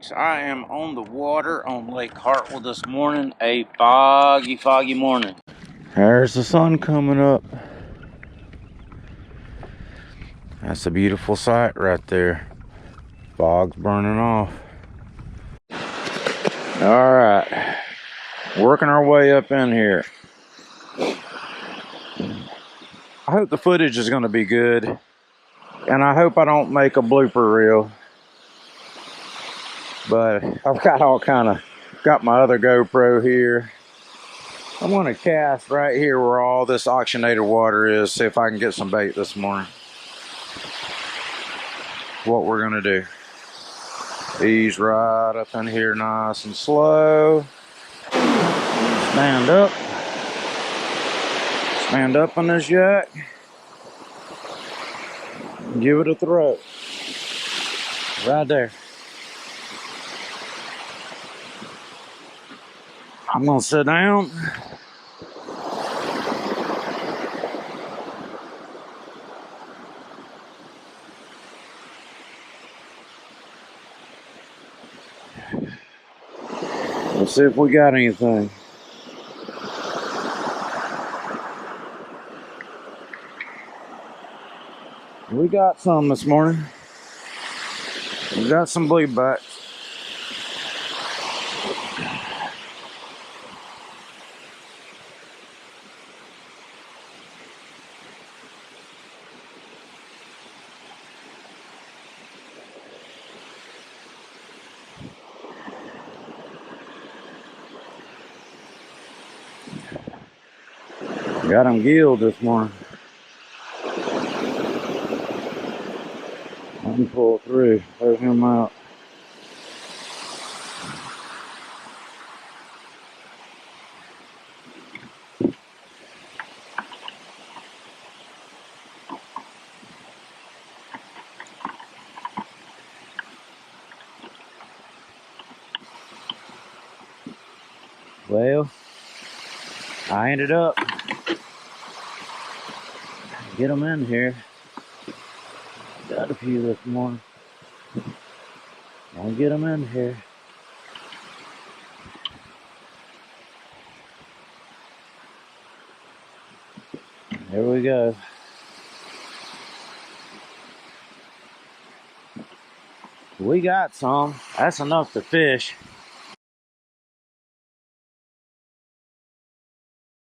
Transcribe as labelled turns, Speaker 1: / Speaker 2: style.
Speaker 1: folks, I am on the water on Lake Hartwell this morning. A foggy morning. There's the sun coming up. That's a beautiful sight right there. Fog's burning off. All right, working our way up in here. I hope the footage is going to be good, and I hope I don't make a blooper reel. But I've got my other GoPro here. I'm going to cast right here where all this oxygenated water is, see if I can get some bait this morning. What we're going to do. Ease right up in here nice and slow. Stand up. Stand up on this jack. Give it a throw. Right there. I'm going to sit down. Let's see if we got anything. We got some this morning. We got some bluebacks. Got him gilled this morning. I can pull through. There's him out. Well, I ended up get them in here. Got a few this morning. I'll get them in here. There we go. We got some. That's enough to fish.